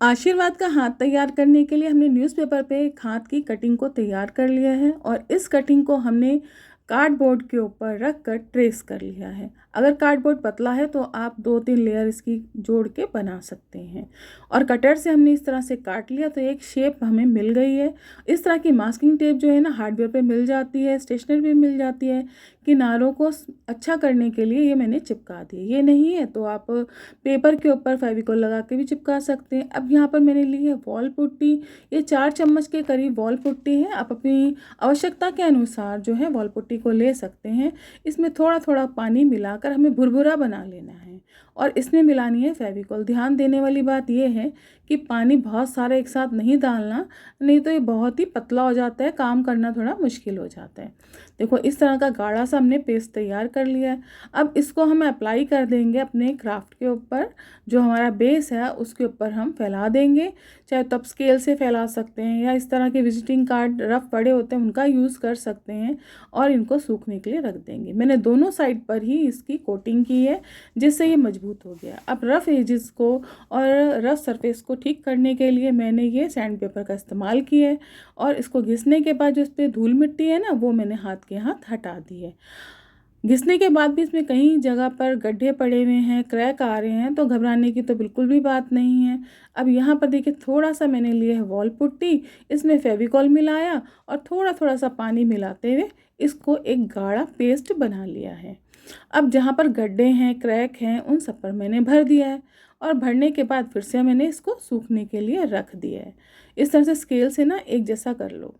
आशीर्वाद का हाथ तैयार करने के लिए हमने न्यूज़पेपर पे एक हाथ की कटिंग को तैयार कर लिया है और इस कटिंग को हमने कार्डबोर्ड के ऊपर रख कर ट्रेस कर लिया है। अगर कार्डबोर्ड पतला है तो आप 2-3 लेयर इसकी जोड़ के बना सकते हैं। और कटर से हमने इस तरह से काट लिया तो एक शेप हमें मिल गई है। इस तरह की मास्किंग टेप जो है ना हार्डवेयर पे मिल जाती है, स्टेशनरी पे मिल जाती है। किनारों को अच्छा करने के लिए ये मैंने चिपका दी। ये नहीं है तो आप पेपर के ऊपर फेविकोल लगा के भी चिपका सकते हैं। अब यहाँ पर मैंने ली है वॉल पुट्टी। ये 4 चम्मच के करीब वॉल पुट्टी है। आप अपनी आवश्यकता के अनुसार जो है वॉल पुट्टी को ले सकते हैं। इसमें थोड़ा थोड़ा पानी मिलाकर हमें भुरभुरा बना लेना है और इसमें मिलानी है फेविकोल। ध्यान देने वाली बात यह है कि पानी बहुत सारा एक साथ नहीं डालना, नहीं तो ये बहुत ही पतला हो जाता है, काम करना थोड़ा मुश्किल हो जाता है। देखो इस तरह का गाढ़ा सा हमने पेस्ट तैयार कर लिया है। अब इसको हम अप्लाई कर देंगे अपने क्राफ्ट के ऊपर। जो हमारा बेस है उसके ऊपर हम फैला देंगे। चाहे तो आप स्केल से फैला सकते हैं या इस तरह के विजिटिंग कार्ड रफ पड़े होते हैं उनका यूज़ कर सकते हैं और इनको सूखने के लिए रख देंगे। मैंने दोनों साइड पर ही इसकी कोटिंग की है जिससे ये मजबूत हो गया। अब रफ़ एजेस को और रफ़ सरफेस को ठीक करने के लिए मैंने ये सैंड पेपर का इस्तेमाल किया है और इसको घिसने के बाद जो इस पर धूल मिट्टी है ना वो मैंने हाथ के हाथ हटा दी है। घिसने के बाद भी इसमें कई जगह पर गड्ढे पड़े हुए हैं, क्रैक आ रहे हैं, तो घबराने की तो बिल्कुल भी बात नहीं है। अब यहाँ पर देखिए थोड़ा सा मैंने लिया है वॉल पुट्टी, इसमें फेविकॉल मिलाया और थोड़ा थोड़ा सा पानी मिलाते हुए इसको एक गाढ़ा पेस्ट बना लिया है। अब जहाँ पर गड्ढे हैं, क्रैक हैं, उन सब पर मैंने भर दिया है और भरने के बाद फिर से मैंने इसको सूखने के लिए रख दिया है। इस तरह से स्केल से ना एक जैसा कर लो।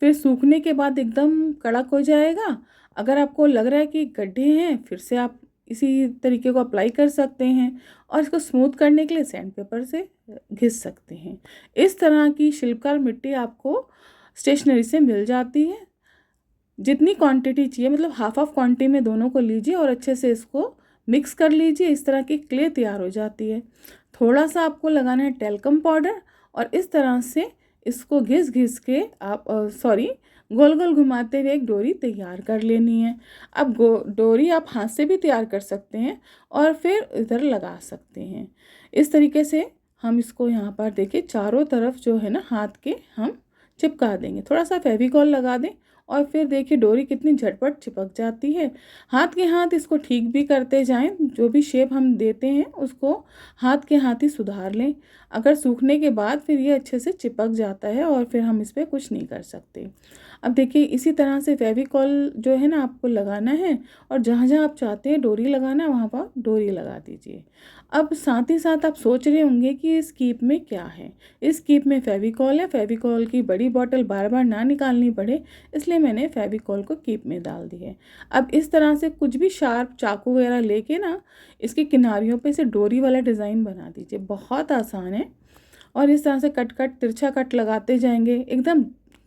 फिर सूखने के बाद एकदम कड़क हो जाएगा। अगर आपको लग रहा है कि गड्ढे हैं फिर से आप इसी तरीके को अप्लाई कर सकते हैं और इसको स्मूथ करने के लिए सैंड पेपर से घिस सकते हैं। इस तरह की शिल्पकार मिट्टी आपको स्टेशनरी से मिल जाती है। जितनी क्वांटिटी चाहिए मतलब हाफ ऑफ क्वांटिटी में दोनों को लीजिए और अच्छे से इसको मिक्स कर लीजिए। इस तरह की क्ले तैयार हो जाती है। थोड़ा सा आपको लगाना है टेल्कम पाउडर और इस तरह से इसको घिस घिस के आप गोल गोल घुमाते हुए एक डोरी तैयार कर लेनी है। अब डोरी आप हाथ से भी तैयार कर सकते हैं और फिर इधर लगा सकते हैं। इस तरीके से हम इसको यहाँ पर देखिए चारों तरफ जो है ना हाथ के हम चिपका देंगे। थोड़ा सा फेविकॉल लगा दें और फिर देखिए डोरी कितनी झटपट चिपक जाती है। हाथ के हाथ इसको ठीक भी करते जाएं। जो भी शेप हम देते हैं उसको हाथ के हाथ ही सुधार लें। अगर सूखने के बाद फिर ये अच्छे से चिपक जाता है और फिर हम इस पर कुछ नहीं कर सकते। अब देखिए इसी तरह से फेविकॉल जो है ना आपको लगाना है और जहाँ जहाँ आप चाहते हैं डोरी लगाना है वहाँ पर डोरी लगा दीजिए। अब साथ ही साथ आप सोच रहे होंगे कि इस कीप में क्या है। इस कीप में फेविकॉल है। फेविकॉल की बड़ी बॉटल बार बार ना निकालनी पड़े इसलिए मैंने फेविकॉल को कीप में डाल दी है। अब इस तरह से कुछ भी शार्प चाकू वगैरह लेके ना इसकी किनारियों पे से डोरी वाला डिज़ाइन बना दीजिए। बहुत आसान है और इस तरह से कट कट तिरछा कट लगाते जाएंगे। एकदम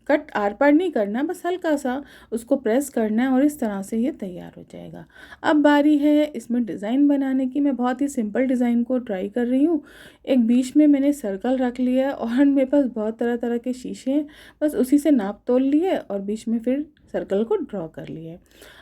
कट आर पार नहीं करना, बस हल्का सा उसको प्रेस करना है और इस तरह से ये तैयार हो जाएगा। अब बारी है इसमें डिज़ाइन बनाने की। मैं बहुत ही सिंपल डिज़ाइन को ट्राई कर रही हूँ। एक बीच में मैंने सर्कल रख लिया है और मेरे पास बहुत तरह तरह के शीशे हैं, बस उसी से नाप तोल लिए और बीच में फिर सर्कल को ड्रॉ कर लिए।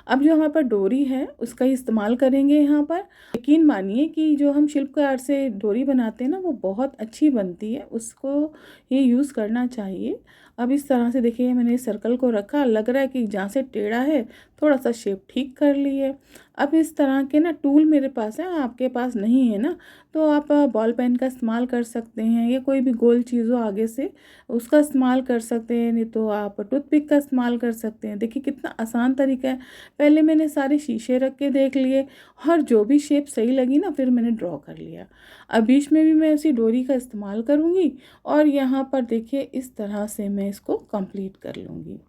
अब जो हमारे पास डोरी है उसका ही इस्तेमाल करेंगे यहाँ पर। यकीन मानिए कि जो हम शिल्पकार से डोरी बनाते हैं ना वो बहुत अच्छी बनती है, उसको ये यूज़ करना चाहिए। अब इस तरह से देखिए मैंने इस सर्कल को रखा, लग रहा है कि जहाँ से टेढ़ा है थोड़ा सा शेप ठीक कर ली है। अब इस तरह के ना टूल मेरे पास है, आपके पास नहीं है ना तो आप बॉल पेन का इस्तेमाल कर सकते हैं या कोई भी गोल चीज़ हो आगे से उसका इस्तेमाल कर सकते हैं, नहीं तो आप टूथपिक का इस्तेमाल कर सकते हैं। देखिए कितना आसान तरीका है। पहले मैंने सारे शीशे रख के देख लिए और जो भी शेप सही लगी ना फिर मैंने ड्रॉ कर लिया। अब बीच में भी मैं उसी डोरी का इस्तेमाल करूँगी और यहाँ पर देखिए इस तरह से मैं इसको कंप्लीट कर लूँगी।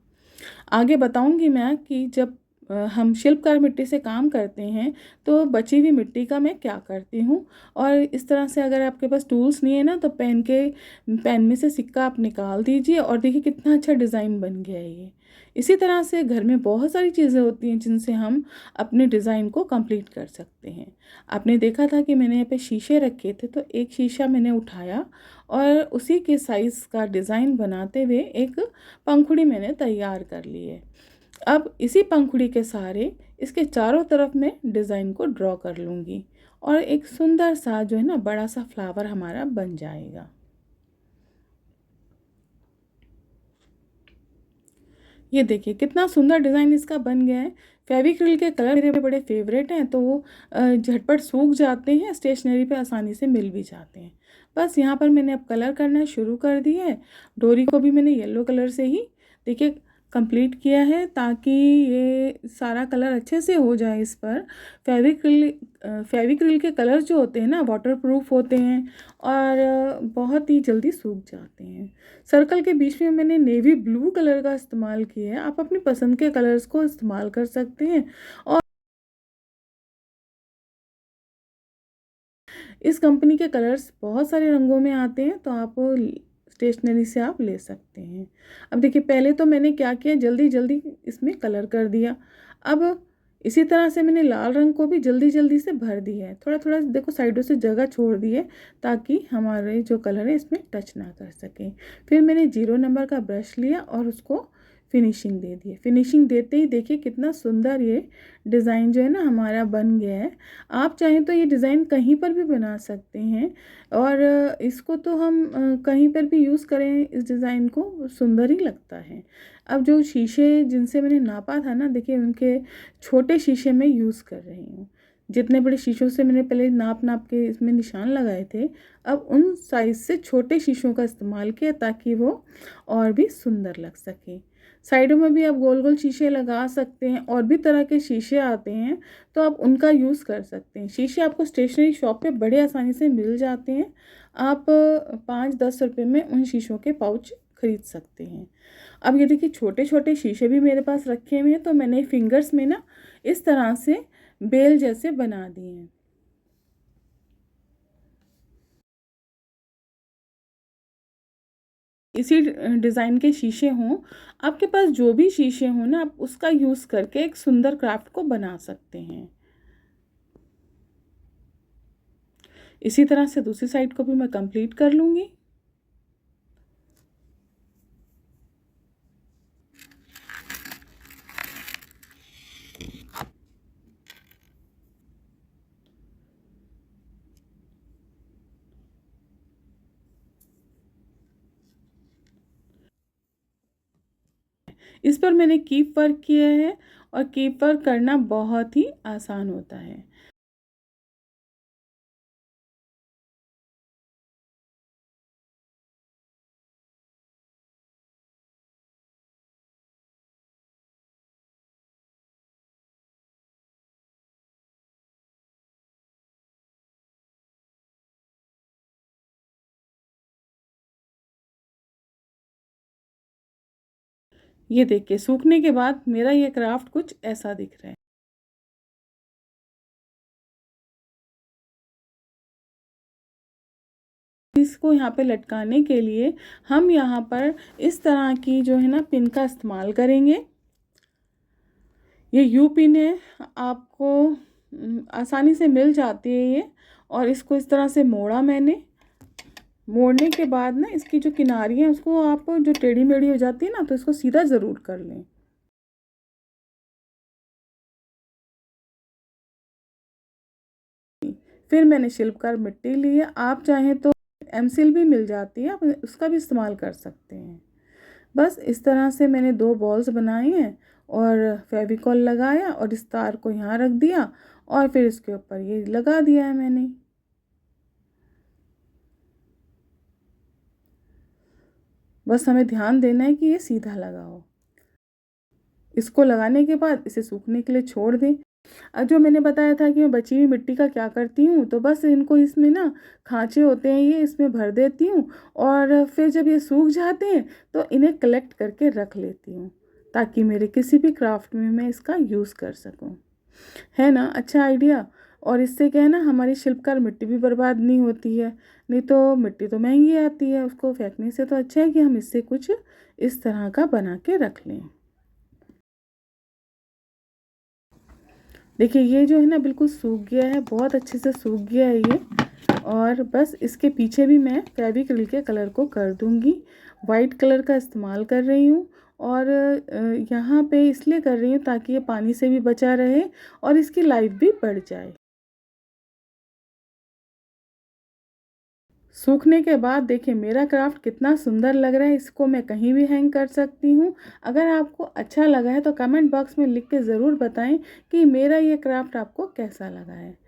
आगे बताऊँगी मैं कि जब हम शिल्पकार मिट्टी से काम करते हैं तो बची हुई मिट्टी का मैं क्या करती हूँ। और इस तरह से अगर आपके पास टूल्स नहीं है ना तो पेन में से सिक्का आप निकाल दीजिए और देखिए कितना अच्छा डिज़ाइन बन गया है ये। इसी तरह से घर में बहुत सारी चीज़ें होती हैं जिनसे हम अपने डिज़ाइन को कंप्लीट कर सकते हैं। आपने देखा था कि मैंने यहाँ पे शीशे रखे थे तो एक शीशा मैंने उठाया और उसी के साइज़ का डिज़ाइन बनाते हुए एक पंखुड़ी मैंने तैयार कर ली है। अब इसी पंखुड़ी के सहारे इसके चारों तरफ मैं डिज़ाइन को ड्रॉ कर लूँगी और एक सुंदर सा जो है ना बड़ा सा फ्लावर हमारा बन जाएगा। ये देखिए कितना सुंदर डिज़ाइन इसका बन गया है। फेविक्रिल के कलर मेरे बड़े फेवरेट हैं, तो वो झटपट सूख जाते हैं, स्टेशनरी पे आसानी से मिल भी जाते हैं। बस यहाँ पर मैंने अब कलर करना शुरू कर दिया है। डोरी को भी मैंने येलो कलर से ही देखिए कंप्लीट किया है, ताकि ये सारा कलर अच्छे से हो जाए इस पर। फेविक्रिल फेविक्रिल के कलर जो होते हैं ना, वाटरप्रूफ होते हैं और बहुत ही जल्दी सूख जाते हैं। सर्कल के बीच में मैंने नेवी ब्लू कलर का इस्तेमाल किया है। आप अपनी पसंद के कलर्स को इस्तेमाल कर सकते हैं और इस कंपनी के कलर्स बहुत सारे रंगों में आते हैं, तो आप स्टेशनरी से आप ले सकते हैं। अब देखिए पहले तो मैंने क्या किया, जल्दी जल्दी इसमें कलर कर दिया। अब इसी तरह से मैंने लाल रंग को भी जल्दी जल्दी से भर दिया है। थोड़ा थोड़ा देखो साइडों से जगह छोड़ दी है, ताकि हमारे जो कलर है इसमें टच ना कर सकें। फिर मैंने 0 नंबर का ब्रश लिया और उसको फिनिशिंग दे दी। फिनिशिंग देते ही देखिए कितना सुंदर ये डिज़ाइन जो है ना हमारा बन गया है। आप चाहें तो ये डिज़ाइन कहीं पर भी बना सकते हैं, और इसको तो हम कहीं पर भी यूज़ करें, इस डिज़ाइन को सुंदर ही लगता है। अब जो शीशे जिनसे मैंने नापा था ना, देखिए उनके छोटे शीशे में यूज़ कर रही हूँ। जितने बड़े शीशों से मैंने पहले नाप नाप के इसमें निशान लगाए थे, अब उन साइज़ से छोटे शीशों का इस्तेमाल किया, ताकि वो और भी सुंदर लग सके। साइडों में भी आप गोल गोल शीशे लगा सकते हैं, और भी तरह के शीशे आते हैं, तो आप उनका यूज़ कर सकते हैं। शीशे आपको स्टेशनरी शॉप पे बड़े आसानी से मिल जाते हैं। आप 5-10 रुपए में उन शीशों के पाउच खरीद सकते हैं। अब ये देखिए छोटे छोटे शीशे भी मेरे पास रखे हुए हैं, तो मैंने फिंगर्स में ना इस तरह से बेल जैसे बना दिए हैं। इसी डिज़ाइन के शीशे हों, आपके पास जो भी शीशे हों ना, आप उसका यूज़ करके एक सुंदर क्राफ्ट को बना सकते हैं। इसी तरह से दूसरी साइड को भी मैं कंप्लीट कर लूँगी। इस पर मैंने कीप वर्क किया है, और कीप वर्क करना बहुत ही आसान होता है। ये देखिए सूखने के बाद मेरा ये क्राफ्ट कुछ ऐसा दिख रहा है। इसको यहाँ पे लटकाने के लिए हम यहाँ पर इस तरह की जो है ना पिन का इस्तेमाल करेंगे। ये यू पिन है, आपको आसानी से मिल जाती है ये। और इसको इस तरह से मोड़ा मैंने। मोड़ने के बाद ना इसकी जो किनारी है उसको आप जो टेढ़ी मेढ़ी हो जाती है ना, तो इसको सीधा ज़रूर कर लें। फिर मैंने शिल्पकार मिट्टी ली है। आप चाहें तो एमसिल भी मिल जाती है, आप उसका भी इस्तेमाल कर सकते हैं। बस इस तरह से मैंने 2 बॉल्स बनाई हैं, और फेविकॉल लगाया और इस तार को यहाँ रख दिया, और फिर इसके ऊपर ये लगा दिया है मैंने। बस हमें ध्यान देना है कि ये सीधा लगा हो। इसको लगाने के बाद इसे सूखने के लिए छोड़ दें। अब जो मैंने बताया था कि मैं बची हुई मिट्टी का क्या करती हूँ, तो बस इनको इसमें ना खाँचे होते हैं, ये इसमें भर देती हूँ, और फिर जब ये सूख जाते हैं तो इन्हें कलेक्ट करके रख लेती हूँ, ताकि मेरे किसी भी क्राफ्ट में मैं इसका यूज़ कर सकूँ। है ना अच्छा आइडिया? और इससे क्या है ना, हमारी शिल्पकार मिट्टी भी बर्बाद नहीं होती है। नहीं तो मिट्टी तो महंगी आती है, उसको फेंकने से तो अच्छा है कि हम इससे कुछ इस तरह का बना के रख लें। देखिए ये जो है ना बिल्कुल सूख गया है, बहुत अच्छे से सूख गया है ये। और बस इसके पीछे भी मैं फेविक्रिल के कलर को कर दूंगी। वाइट कलर का इस्तेमाल कर रही हूँ, और यहाँ पे इसलिए कर रही हूँ ताकि ये पानी से भी बचा रहे और इसकी लाइफ भी बढ़ जाए। सूखने के बाद देखिए मेरा क्राफ्ट कितना सुंदर लग रहा है। इसको मैं कहीं भी हैंग कर सकती हूँ। अगर आपको अच्छा लगा है तो कमेंट बॉक्स में लिख के ज़रूर बताएं कि मेरा ये क्राफ्ट आपको कैसा लगा है।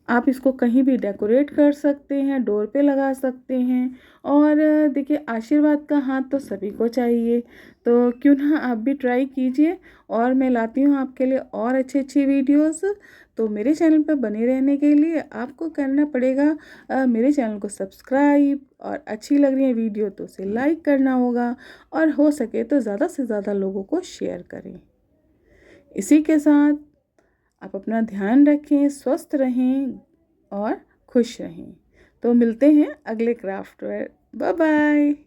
आप इसको कहीं भी डेकोरेट कर सकते हैं, डोर पे लगा सकते हैं। और देखिए आशीर्वाद का हाथ तो सभी को चाहिए, तो क्यों ना आप भी ट्राई कीजिए। और मैं लाती हूँ आपके लिए और अच्छी अच्छी वीडियोस। तो मेरे चैनल पर बने रहने के लिए आपको करना पड़ेगा मेरे चैनल को सब्सक्राइब, और अच्छी लग रही है वीडियो तो उसे लाइक करना होगा, और हो सके तो ज़्यादा से ज़्यादा लोगों को शेयर करें। इसी के साथ आप अपना ध्यान रखें, स्वस्थ रहें और खुश रहें। तो मिलते हैं अगले क्राफ्ट में। Bye bye.